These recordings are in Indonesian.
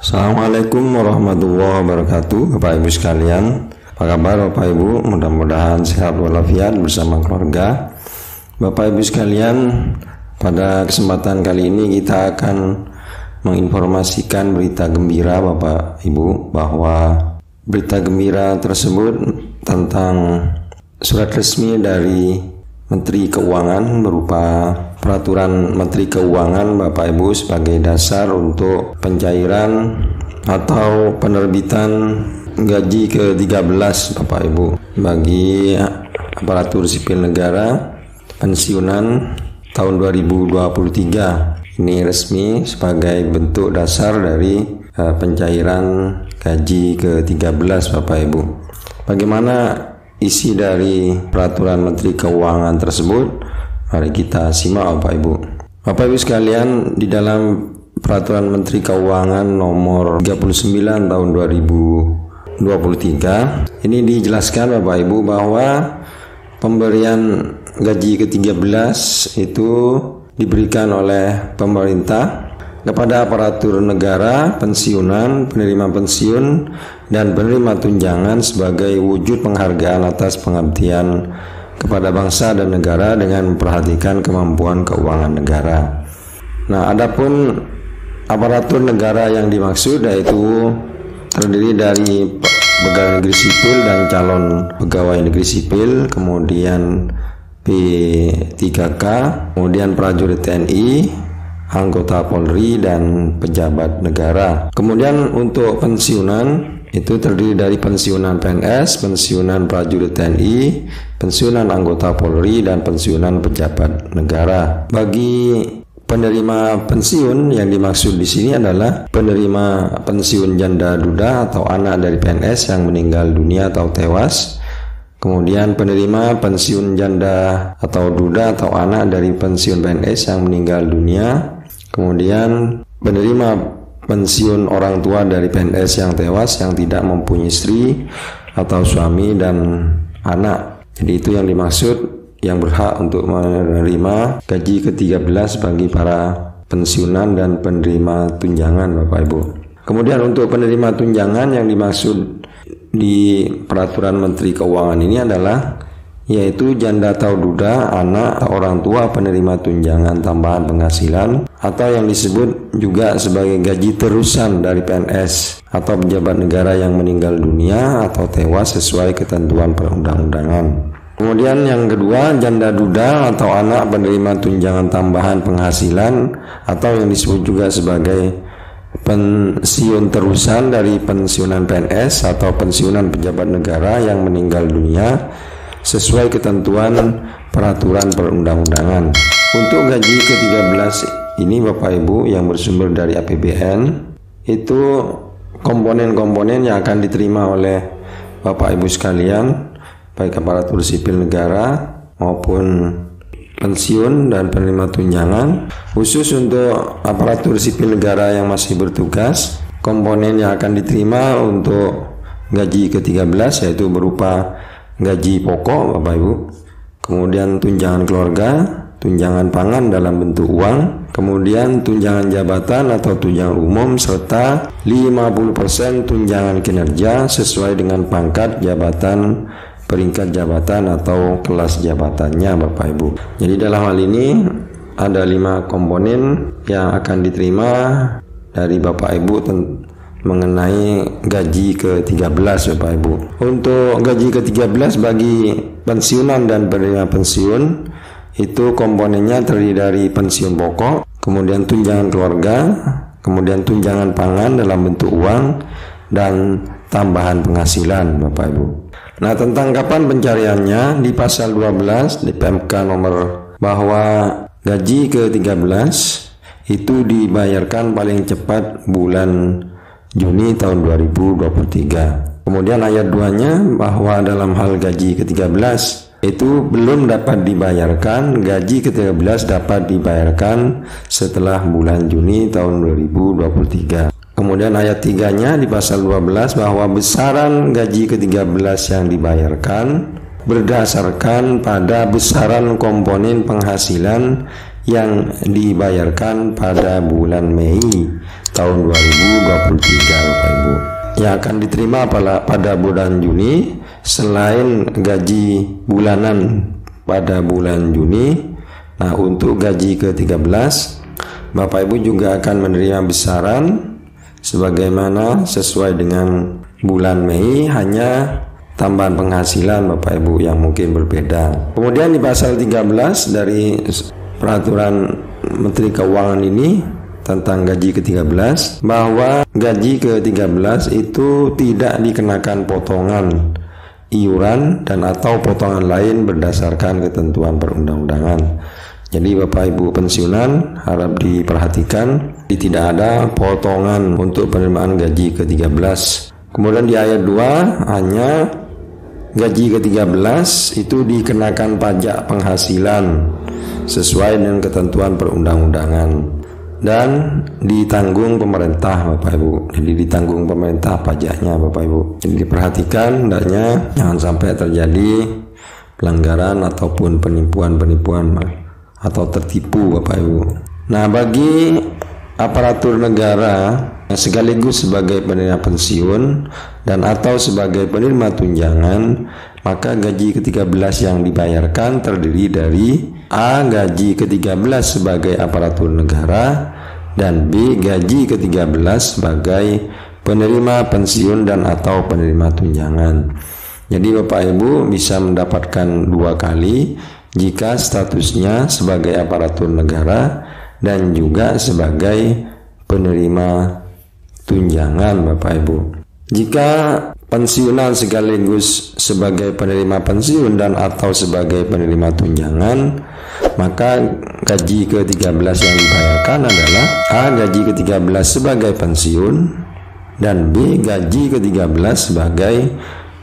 Assalamualaikum warahmatullahi wabarakatuh. Bapak Ibu sekalian, apa kabar Bapak Ibu? Mudah-mudahan sehat walafiat bersama keluarga. Bapak Ibu sekalian, pada kesempatan kali ini kita akan menginformasikan berita gembira Bapak Ibu, bahwa berita gembira tersebut tentang surat resmi dari Menteri Keuangan berupa peraturan Menteri Keuangan Bapak Ibu sebagai dasar untuk pencairan atau penerbitan gaji ke-13 Bapak Ibu bagi aparatur sipil negara pensiunan tahun 2023. Ini resmi sebagai bentuk dasar dari pencairan gaji ke-13 Bapak Ibu. Bagaimana isi dari peraturan Menteri Keuangan tersebut? Mari kita simak Bapak Ibu. Bapak Ibu sekalian, di dalam peraturan Menteri Keuangan nomor 39 tahun 2023 ini dijelaskan Bapak Ibu bahwa pemberian gaji ke-13 itu diberikan oleh pemerintah kepada aparatur negara, pensiunan, penerima pensiun, dan penerima tunjangan sebagai wujud penghargaan atas pengabdian kepada bangsa dan negara dengan memperhatikan kemampuan keuangan negara. Nah, adapun aparatur negara yang dimaksud yaitu terdiri dari pegawai negeri sipil dan calon pegawai negeri sipil, kemudian P3K, kemudian prajurit TNI, anggota Polri, dan pejabat negara. Kemudian untuk pensiunan itu terdiri dari pensiunan PNS, pensiunan prajurit TNI, pensiunan anggota Polri, dan pensiunan pejabat negara. Bagi penerima pensiun yang dimaksud di sini adalah penerima pensiun janda duda atau anak dari PNS yang meninggal dunia atau tewas. Kemudian penerima pensiun janda atau duda atau anak dari pensiun PNS yang meninggal dunia. Kemudian penerima pensiun orang tua dari PNS yang tewas yang tidak mempunyai istri atau suami dan anak. Jadi itu yang dimaksud yang berhak untuk menerima gaji ke-13 bagi para pensiunan dan penerima tunjangan Bapak Ibu. Kemudian untuk penerima tunjangan yang dimaksud di peraturan Menteri Keuangan ini adalah yaitu janda atau duda, anak atau orang tua penerima tunjangan tambahan penghasilan atau yang disebut juga sebagai gaji terusan dari PNS atau pejabat negara yang meninggal dunia atau tewas sesuai ketentuan perundang-undangan. Kemudian yang kedua, janda duda atau anak penerima tunjangan tambahan penghasilan atau yang disebut juga sebagai pensiun terusan dari pensiunan PNS atau pensiunan pejabat negara yang meninggal dunia sesuai ketentuan peraturan perundang-undangan. Untuk gaji ke-13 ini Bapak Ibu yang bersumber dari APBN, itu komponen-komponen yang akan diterima oleh Bapak Ibu sekalian, baik aparatur sipil negara maupun pensiun dan penerima tunjangan. Khusus untuk aparatur sipil negara yang masih bertugas, komponen yang akan diterima untuk gaji ke-13 yaitu berupa gaji pokok Bapak Ibu, kemudian tunjangan keluarga, tunjangan pangan dalam bentuk uang, kemudian tunjangan jabatan atau tunjangan umum, serta 50% tunjangan kinerja sesuai dengan pangkat jabatan, peringkat jabatan atau kelas jabatannya Bapak Ibu. Jadi dalam hal ini ada 5 komponen yang akan diterima dari Bapak Ibu mengenai gaji ke-13 Bapak Ibu. Untuk gaji ke-13 bagi pensiunan dan penerima pensiun itu komponennya terdiri dari pensiun pokok, kemudian tunjangan keluarga, kemudian tunjangan pangan dalam bentuk uang, dan tambahan penghasilan Bapak Ibu. Nah, tentang kapan pencariannya di pasal 12 di PMK nomor bahwa gaji ke-13 itu dibayarkan paling cepat bulan Juni tahun 2023. Kemudian ayat 2-nya bahwa dalam hal gaji ke-13 itu belum dapat dibayarkan, gaji ke-13 dapat dibayarkan setelah bulan Juni tahun 2023. Kemudian ayat 3-nya di pasal 12 bahwa besaran gaji ke-13 yang dibayarkan berdasarkan pada besaran komponen penghasilan yang dibayarkan pada bulan Mei tahun 2023 Bapak Ibu. Yang akan diterima pada bulan Juni selain gaji bulanan pada bulan Juni. Nah, untuk gaji ke-13 Bapak Ibu juga akan menerima besaran sebagaimana sesuai dengan bulan Mei, hanya tambahan penghasilan Bapak Ibu yang mungkin berbeda. Kemudian di pasal 13 dari peraturan Menteri Keuangan ini tentang gaji ke-13, bahwa gaji ke-13 itu tidak dikenakan potongan iuran dan atau potongan lain berdasarkan ketentuan perundang-undangan. Jadi Bapak Ibu pensiunan harap diperhatikan, tidak ada potongan untuk penerimaan gaji ke-13. Kemudian di ayat 2 hanya gaji ke-13 itu dikenakan pajak penghasilan sesuai dengan ketentuan perundang-undangan dan ditanggung pemerintah Bapak Ibu. Jadi ditanggung pemerintah pajaknya Bapak Ibu. Jadi diperhatikan hendaknya jangan sampai terjadi pelanggaran ataupun penipuan atau tertipu Bapak Ibu. Nah, bagi aparatur negara sekaligus sebagai penerima pensiun dan atau sebagai penerima tunjangan, maka gaji ke-13 yang dibayarkan terdiri dari A. Gaji ke-13 sebagai aparatur negara, dan B. Gaji ke-13 sebagai penerima pensiun dan atau penerima tunjangan. Jadi Bapak Ibu bisa mendapatkan 2 kali jika statusnya sebagai aparatur negara dan juga sebagai penerima tunjangan Bapak Ibu. Jika pensiunan sekaligus sebagai penerima pensiun dan atau sebagai penerima tunjangan, maka gaji ke-13 yang dibayarkan adalah A. Gaji ke-13 sebagai pensiun, dan B. Gaji ke-13 sebagai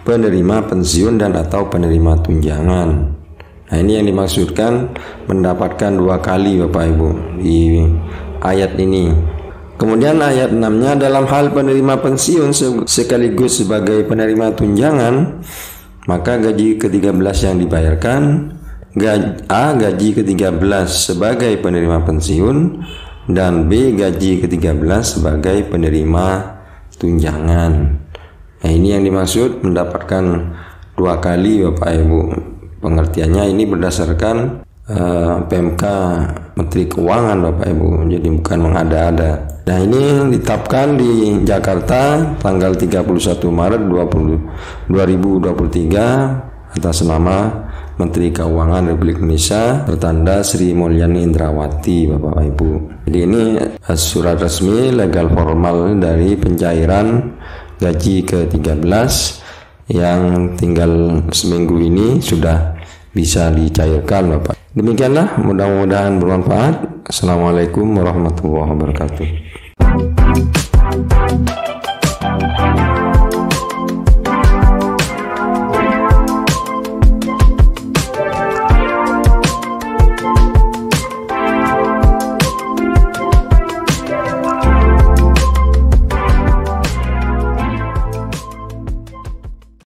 penerima pensiun dan atau penerima tunjangan. Nah, ini yang dimaksudkan mendapatkan 2 kali Bapak Ibu di ayat ini. Kemudian ayat 6-nya, dalam hal penerima pensiun sekaligus sebagai penerima tunjangan, maka gaji ke-13 yang dibayarkan A. Gaji ke-13 sebagai penerima pensiun, dan B. Gaji ke-13 sebagai penerima tunjangan. Nah, ini yang dimaksud mendapatkan 2 kali Bapak Ibu. Pengertiannya ini berdasarkan PMK Menteri Keuangan Bapak Ibu, jadi bukan mengada-ada. Nah, ini ditetapkan di Jakarta tanggal 31 Maret 2023 atas nama Menteri Keuangan Republik Indonesia bertanda Sri Mulyani Indrawati Bapak Ibu. Jadi ini surat resmi legal formal dari pencairan gaji ke-13 yang tinggal seminggu ini sudah bisa dicairkan Bapak. Demikianlah, mudah-mudahan bermanfaat. Assalamualaikum warahmatullahi wabarakatuh.